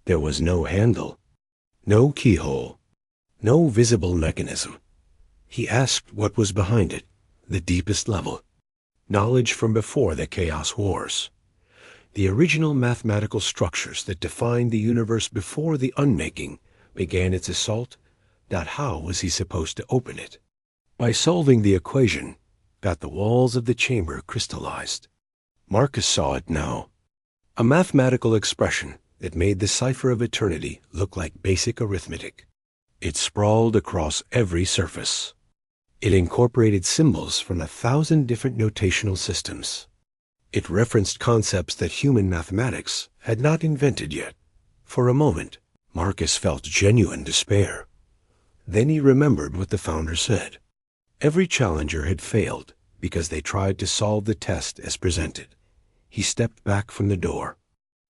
There was no handle, no keyhole, no visible mechanism. He asked what was behind it, the deepest level. Knowledge from before the Chaos Wars. The original mathematical structures that defined the universe before the unmaking began its assault. How was he supposed to open it? By solving the equation, the walls of the chamber crystallized. Marcus saw it now. A mathematical expression that made the cipher of eternity look like basic arithmetic. It sprawled across every surface. It incorporated symbols from 1,000 different notational systems. It referenced concepts that human mathematics had not invented yet. For a moment, Marcus felt genuine despair. Then he remembered what the founder said. Every challenger had failed because they tried to solve the test as presented. He stepped back from the door.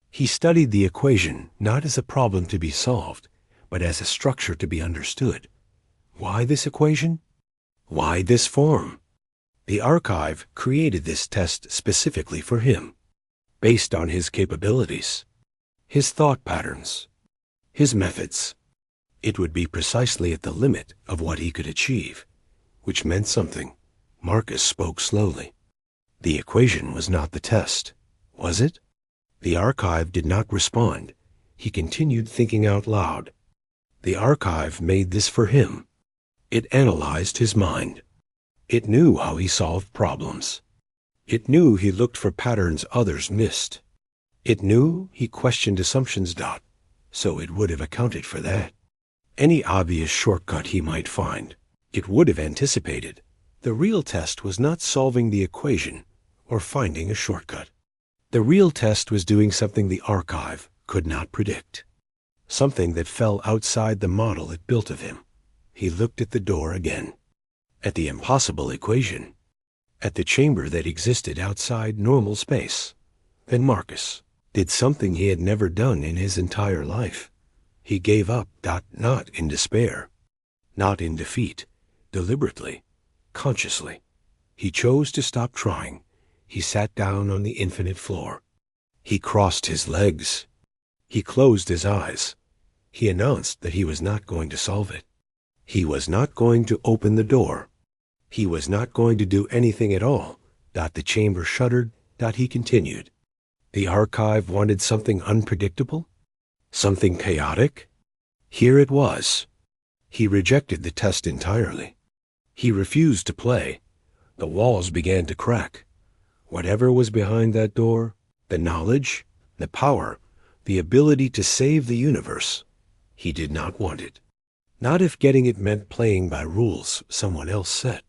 He studied the equation not as a problem to be solved, but as a structure to be understood. Why this equation? Why this form? The archive created this test specifically for him, based on his capabilities, his thought patterns, his methods. It would be precisely at the limit of what he could achieve, which meant something. Marcus spoke slowly. The equation was not the test, was it? The archive did not respond. He continued thinking out loud. The archive made this for him. It analyzed his mind. It knew how he solved problems. It knew he looked for patterns others missed. It knew he questioned assumptions. So it would have accounted for that. Any obvious shortcut he might find, it would have anticipated. The real test was not solving the equation or finding a shortcut. The real test was doing something the archive could not predict. Something that fell outside the model it built of him. He looked at the door again. At the impossible equation. At the chamber that existed outside normal space. Then Marcus did something he had never done in his entire life. He gave up. Not in despair. Not in defeat. Deliberately. Consciously. He chose to stop trying. He sat down on the infinite floor. He crossed his legs. He closed his eyes. He announced that he was not going to solve it. He was not going to open the door. He was not going to do anything at all. The chamber shuddered. He continued. The archive wanted something unpredictable? Something chaotic? Here it was. He rejected the test entirely. He refused to play. The walls began to crack. Whatever was behind that door, the knowledge, the power, the ability to save the universe, he did not want it. Not if getting it meant playing by rules someone else set.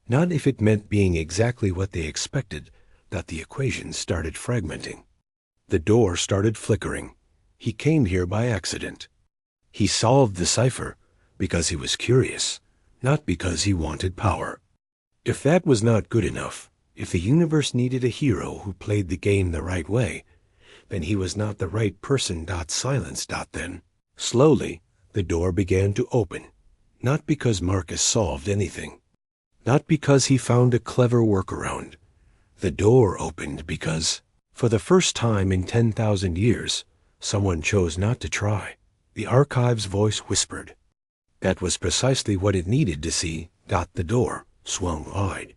Not if it meant being exactly what they expected. The equation started fragmenting. The door started flickering. He came here by accident. He solved the cipher because he was curious, not because he wanted power. If that was not good enough, if the universe needed a hero who played the game the right way, then he was not the right person. Silence. Then, slowly, the door began to open, not because Marcus solved anything, not because he found a clever workaround. The door opened because, for the first time in 10,000 years, someone chose not to try. The archive's voice whispered. That was precisely what it needed to see. The door swung wide.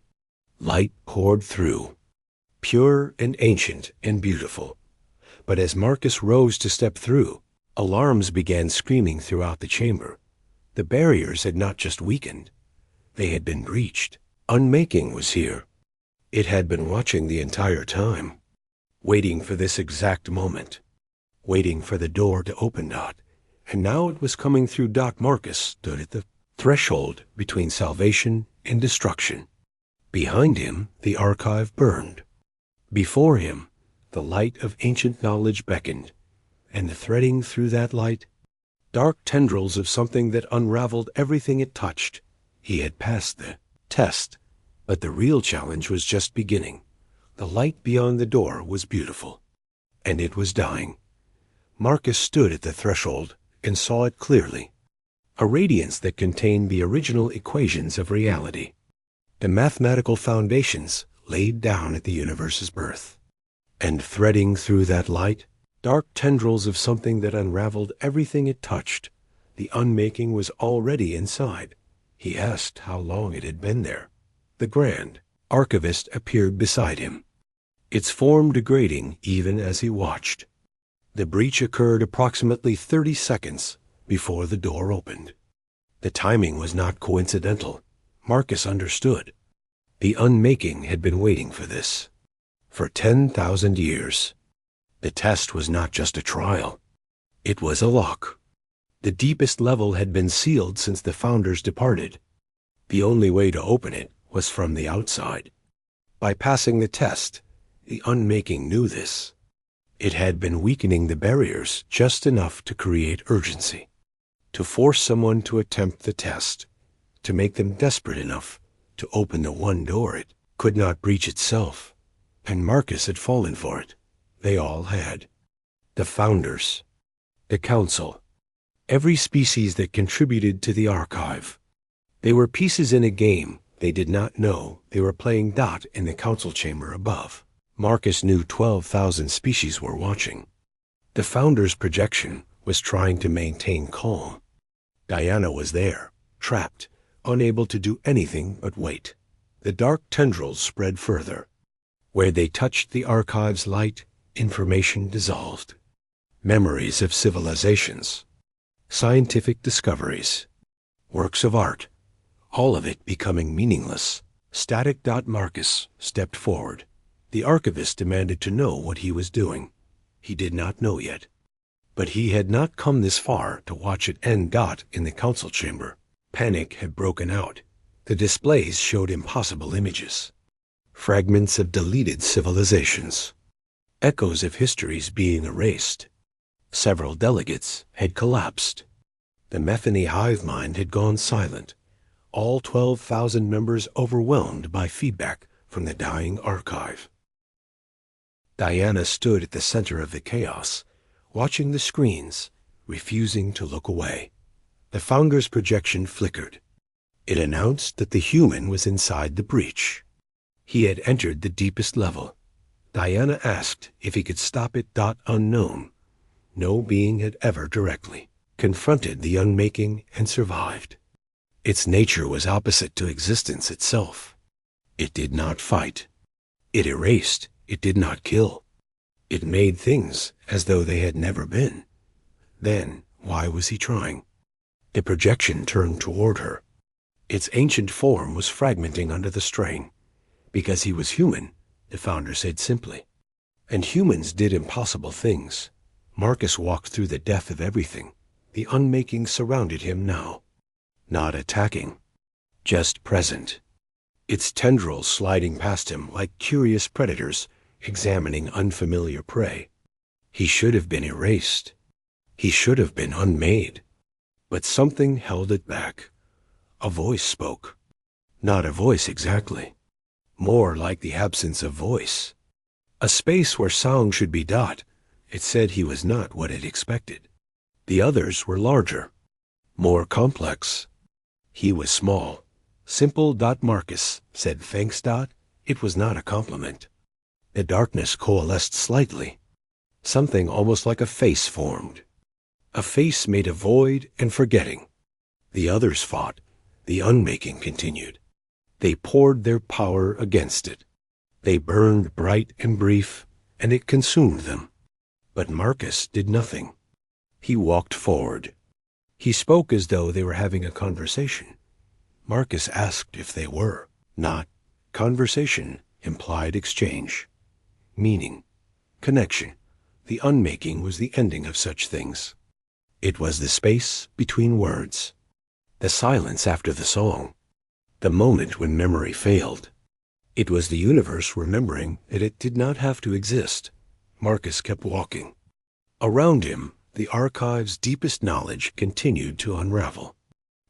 Light poured through, pure and ancient and beautiful. But as Marcus rose to step through, alarms began screaming throughout the chamber. The barriers had not just weakened. They had been breached. Unmaking was here. It had been watching the entire time, waiting for this exact moment, waiting for the door to open. And now it was coming through. Marcus stood at the threshold between salvation and destruction. Behind him, the archive burned. Before him, the light of ancient knowledge beckoned, and threading through that light, dark tendrils of something that unraveled everything it touched. He had passed the test, but the real challenge was just beginning. The light beyond the door was beautiful, and it was dying. Marcus stood at the threshold and saw it clearly, a radiance that contained the original equations of reality, the mathematical foundations laid down at the universe's birth. And threading through that light, dark tendrils of something that unraveled everything it touched. The unmaking was already inside. He asked how long it had been there. The Grand Archivist appeared beside him. its form degrading even as he watched. The breach occurred approximately 30 seconds before the door opened. The timing was not coincidental. Marcus understood. The Unmaking had been waiting for this. For 10,000 years. The test was not just a trial. It was a lock. The deepest level had been sealed since the founders departed. The only way to open it was from the outside. By passing the test, the Unmaking knew this. It had been weakening the barriers just enough to create urgency, to force someone to attempt the test, to make them desperate enough to open the one door it could not breach itself. And Marcus had fallen for it. They all had. The founders, the council, every species that contributed to the archive. They were pieces in a game they did not know they were playing in the council chamber above. Marcus knew 12,000 species were watching. The founders' projection was trying to maintain calm. Diana was there, trapped, unable to do anything but wait. The dark tendrils spread further. Where they touched the archive's light, information dissolved. Memories of civilizations, scientific discoveries, works of art, all of it becoming meaningless. Static. Marcus stepped forward. The archivist demanded to know what he was doing. He did not know yet. But he had not come this far to watch it end. In the council chamber, panic had broken out. The displays showed impossible images. Fragments of deleted civilizations. Echoes of histories being erased. Several delegates had collapsed. The Metheny hive mind had gone silent. All 12,000 members overwhelmed by feedback from the dying archive. Diana stood at the center of the chaos, watching the screens, refusing to look away. The founder's projection flickered. It announced that the human was inside the breach. He had entered the deepest level. Diana asked if he could stop it. Unknown. No being had ever directly confronted the Unmaking and survived. Its nature was opposite to existence itself. It did not fight. It erased. It did not kill. It made things as though they had never been. Then, why was he trying? The projection turned toward her. Its ancient form was fragmenting under the strain. Because he was human, the founder said simply. And humans did impossible things. Marcus walked through the death of everything. The Unmaking surrounded him now. Not attacking, just present. Its tendrils sliding past him like curious predators examining unfamiliar prey. He should have been erased. He should have been unmade. But something held it back. A voice spoke. Not a voice exactly. More like the absence of voice. A space where sound should be. It said he was not what it expected. The others were larger, more complex. He was small. Simple. Marcus said thanks. It was not a compliment. The darkness coalesced slightly. Something almost like a face formed. A face made of void and forgetting. The others fought. The Unmaking continued. They poured their power against it. They burned bright and brief, and it consumed them. But Marcus did nothing. He walked forward. He spoke as though they were having a conversation. Marcus asked if they were. Not. Conversation implied exchange. Meaning. Connection. The Unmaking was the ending of such things. It was the space between words. The silence after the song. The moment when memory failed. It was the universe remembering that it did not have to exist. Marcus kept walking. Around him, the archive's deepest knowledge continued to unravel.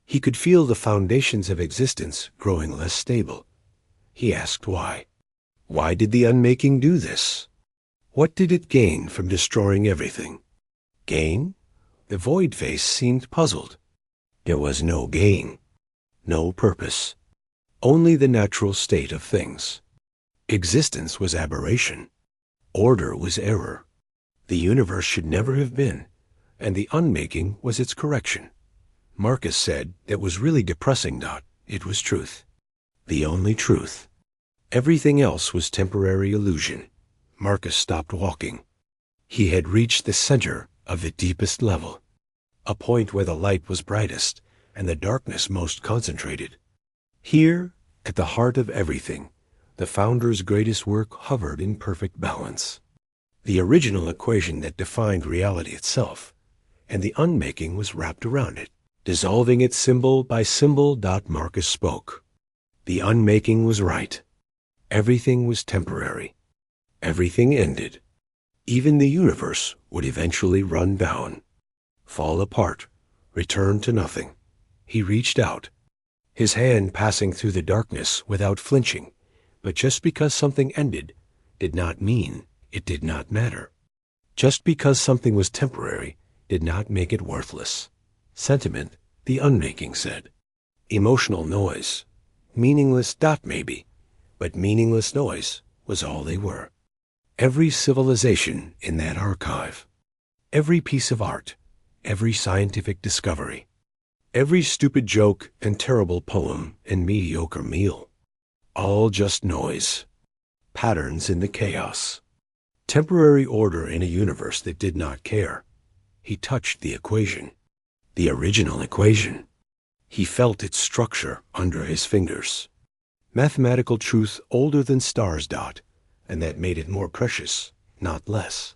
He could feel the foundations of existence growing less stable. He asked why. Why did the Unmaking do this? What did it gain from destroying everything? Gain? The void face seemed puzzled. There was no gain, no purpose, only the natural state of things. Existence was aberration. Order was error. The universe should never have been, and the Unmaking was its correction. Marcus said that was really depressing. It was truth. The only truth. Everything else was temporary illusion. Marcus stopped walking. He had reached the center of the deepest level, a point where the light was brightest and the darkness most concentrated. Here, at the heart of everything, the founder's greatest work hovered in perfect balance. The original equation that defined reality itself, and the unmaking was wrapped around it, dissolving it symbol by symbol. Marcus spoke. The unmaking was right. Everything was temporary. Everything ended. Even the universe would eventually run down, fall apart, return to nothing. He reached out, his hand passing through the darkness without flinching. But just because something ended did not mean it did not matter. Just because something was temporary did not make it worthless. Sentiment, the unmaking said. Emotional noise. Meaningless. Maybe. But meaningless noise was all they were. Every civilization in that archive, every piece of art, every scientific discovery, every stupid joke and terrible poem and mediocre meal, all just noise, patterns in the chaos, temporary order in a universe that did not care. He touched the equation, the original equation. He felt its structure under his fingers. Mathematical truth older than stars. And that made it more precious, not less.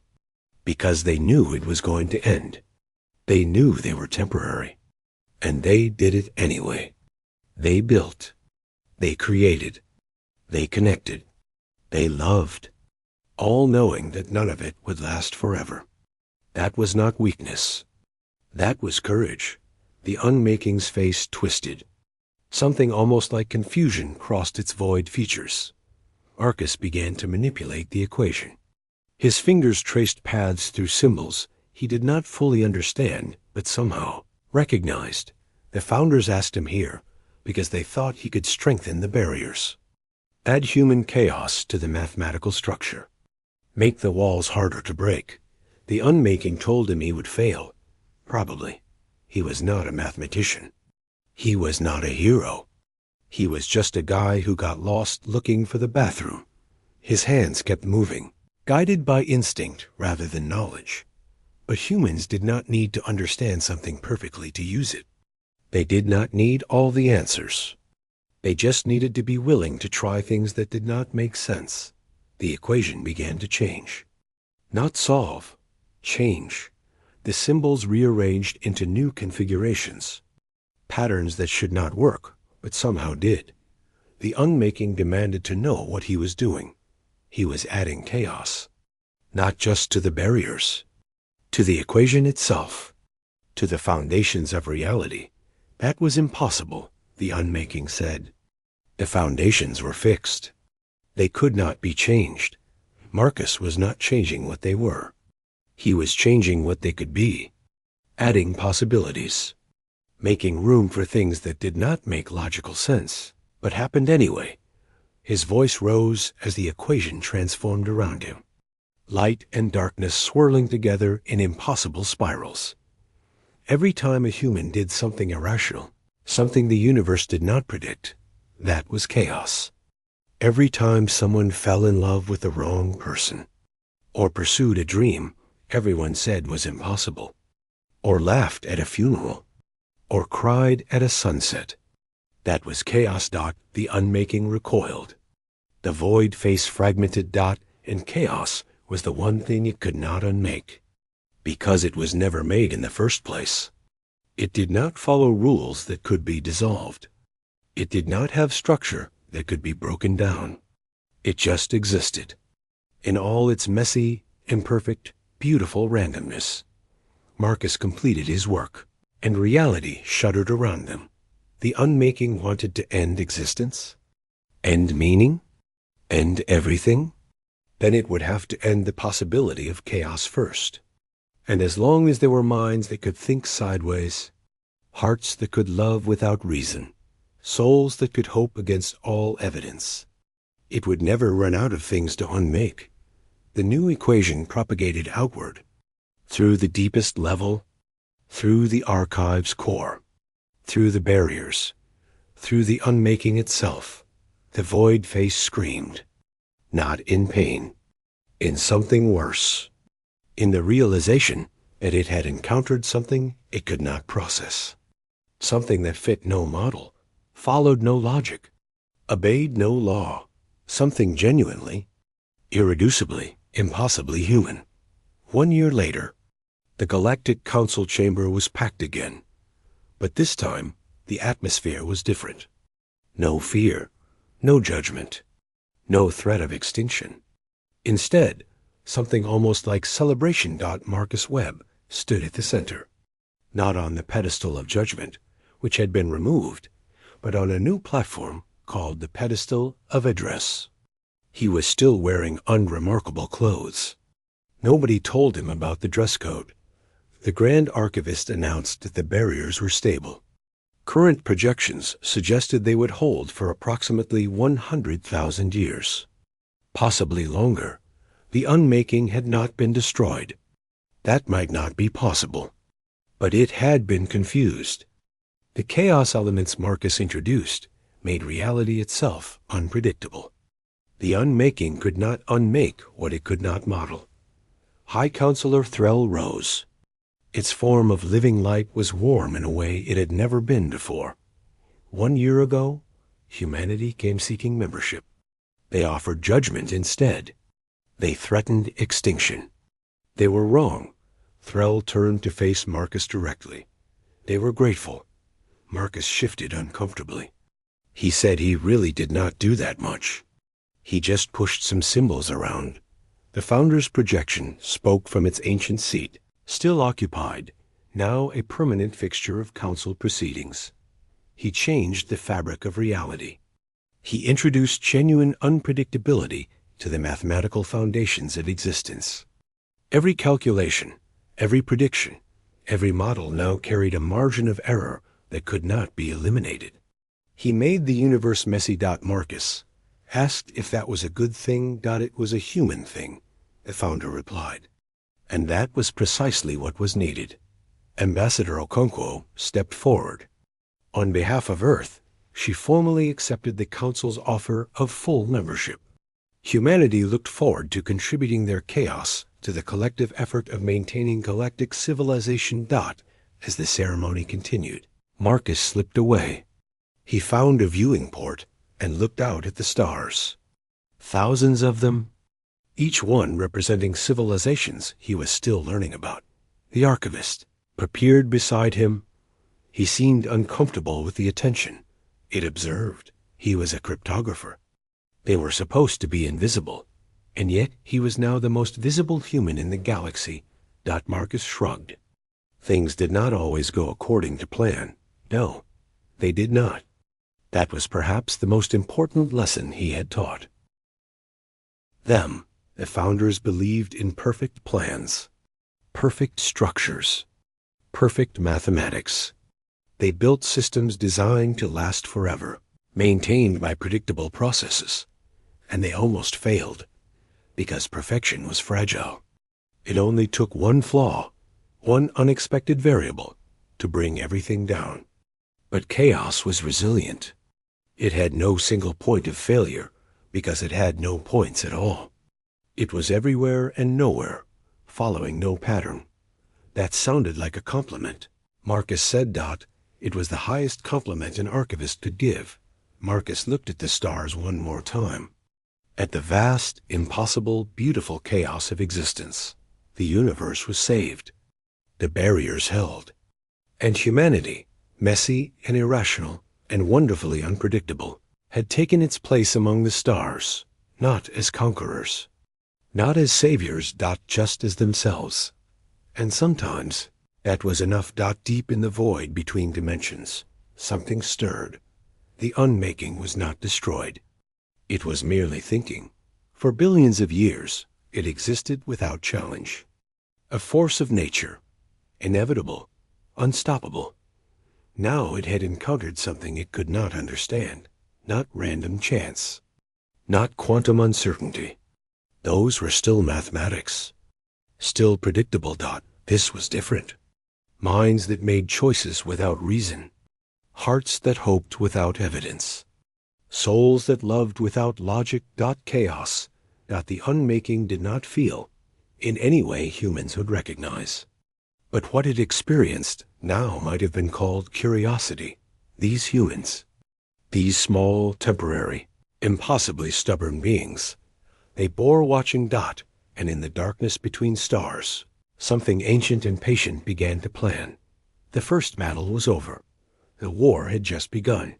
Because they knew it was going to end. They knew they were temporary. And they did it anyway. They built. They created. They connected. They loved. All knowing that none of it would last forever. That was not weakness. That was courage. The unmaking's face twisted. Something almost like confusion crossed its void features. Marcus began to manipulate the equation. His fingers traced paths through symbols he did not fully understand, but somehow recognized. The founders asked him here because they thought he could strengthen the barriers. Add human chaos to the mathematical structure. Make the walls harder to break. The unmaking told him he would fail. Probably. He was not a mathematician. He was not a hero. He was just a guy who got lost looking for the bathroom. His hands kept moving, guided by instinct rather than knowledge. But humans did not need to understand something perfectly to use it. They did not need all the answers. They just needed to be willing to try things that did not make sense. The equation began to change. Not solve, change. The symbols rearranged into new configurations. Patterns that should not work, but somehow did. The unmaking demanded to know what he was doing. He was adding chaos. Not just to the barriers. To the equation itself. To the foundations of reality. That was impossible, the unmaking said. The foundations were fixed. They could not be changed. Marcus was not changing what they were. He was changing what they could be. Adding possibilities. Making room for things that did not make logical sense, but happened anyway. His voice rose as the equation transformed around him. Light and darkness swirling together in impossible spirals. Every time a human did something irrational, something the universe did not predict, that was chaos. Every time someone fell in love with the wrong person, or pursued a dream everyone said was impossible, or laughed at a funeral, or cried at a sunset. That was chaos. The unmaking recoiled. The void face fragmented. And chaos was the one thing it could not unmake. Because it was never made in the first place. It did not follow rules that could be dissolved. It did not have structure that could be broken down. It just existed. In all its messy, imperfect, beautiful randomness. Marcus completed his work. And reality shuddered around them. The unmaking wanted to end existence? End meaning? End everything? Then it would have to end the possibility of chaos first. And as long as there were minds that could think sideways, hearts that could love without reason, souls that could hope against all evidence, it would never run out of things to unmake. The new equation propagated outward, through the deepest level, through the archive's core, through the barriers, through the unmaking itself. The void face screamed, not in pain, in something worse, in the realization that it had encountered something it could not process, something that fit no model, followed no logic, obeyed no law, something genuinely, irreducibly, impossibly human. 1 year later, the Galactic Council chamber was packed again, but this time the atmosphere was different. No fear, no judgment, no threat of extinction. Instead, something almost like celebration. Marcus Webb stood at the center, not on the pedestal of judgment, which had been removed, but on a new platform called the pedestal of address. He was still wearing unremarkable clothes. Nobody told him about the dress code. The Grand Archivist announced that the barriers were stable. Current projections suggested they would hold for approximately 100,000 years. Possibly longer. The unmaking had not been destroyed. That might not be possible. But it had been confused. The chaos elements Marcus introduced made reality itself unpredictable. The unmaking could not unmake what it could not model. High Counselor Threll rose. Its form of living light was warm in a way it had never been before. 1 year ago, humanity came seeking membership. They offered judgment instead. They threatened extinction. They were wrong. Threll turned to face Marcus directly. They were grateful. Marcus shifted uncomfortably. He said he really did not do that much. He just pushed some symbols around. The Founder's projection spoke from its ancient seat, still occupied, now a permanent fixture of council proceedings. He changed the fabric of reality. He introduced genuine unpredictability to the mathematical foundations of existence. Every calculation, every prediction, every model now carried a margin of error that could not be eliminated. He made the universe messy. Marcus asked if that was a good thing. It was a human thing, the Founder replied. And that was precisely what was needed. Ambassador Okonkwo stepped forward. On behalf of Earth, she formally accepted the Council's offer of full membership. Humanity looked forward to contributing their chaos to the collective effort of maintaining galactic civilization. As the ceremony continued, Marcus slipped away. He found a viewing port and looked out at the stars. Thousands of them, each one representing civilizations he was still learning about. The Archivist appeared beside him. He seemed uncomfortable with the attention. It observed he was a cryptographer. They were supposed to be invisible, and yet he was now the most visible human in the galaxy. Marcus shrugged. Things did not always go according to plan. No, they did not. That was perhaps the most important lesson he had taught. The Founders believed in perfect plans, perfect structures, perfect mathematics. They built systems designed to last forever, maintained by predictable processes, and they almost failed, because perfection was fragile. It only took one flaw, one unexpected variable, to bring everything down. But chaos was resilient. It had no single point of failure, because it had no points at all. It was everywhere and nowhere, following no pattern. That sounded like a compliment. Marcus said. It was the highest compliment an archivist could give. Marcus looked at the stars one more time. At the vast, impossible, beautiful chaos of existence, the universe was saved. The barriers held. And humanity, messy and irrational and wonderfully unpredictable, had taken its place among the stars, not as conquerors, not as saviors. Just as themselves. And sometimes that was enough. Deep in the void between dimensions, something stirred. The unmaking was not destroyed. It was merely thinking. For billions of years, it existed without challenge. A force of nature, inevitable, unstoppable. Now it had encountered something it could not understand. Not random chance. Not quantum uncertainty. Those were still mathematics. Still predictable. This was different. Minds that made choices without reason. Hearts that hoped without evidence. Souls that loved without logic. Chaos Dot the unmaking did not feel in any way humans would recognize. But what it experienced now might have been called curiosity. These humans, these small, temporary, impossibly stubborn beings, they bore watching Dot, and in the darkness between stars, something ancient and patient began to plan. The first battle was over. The war had just begun.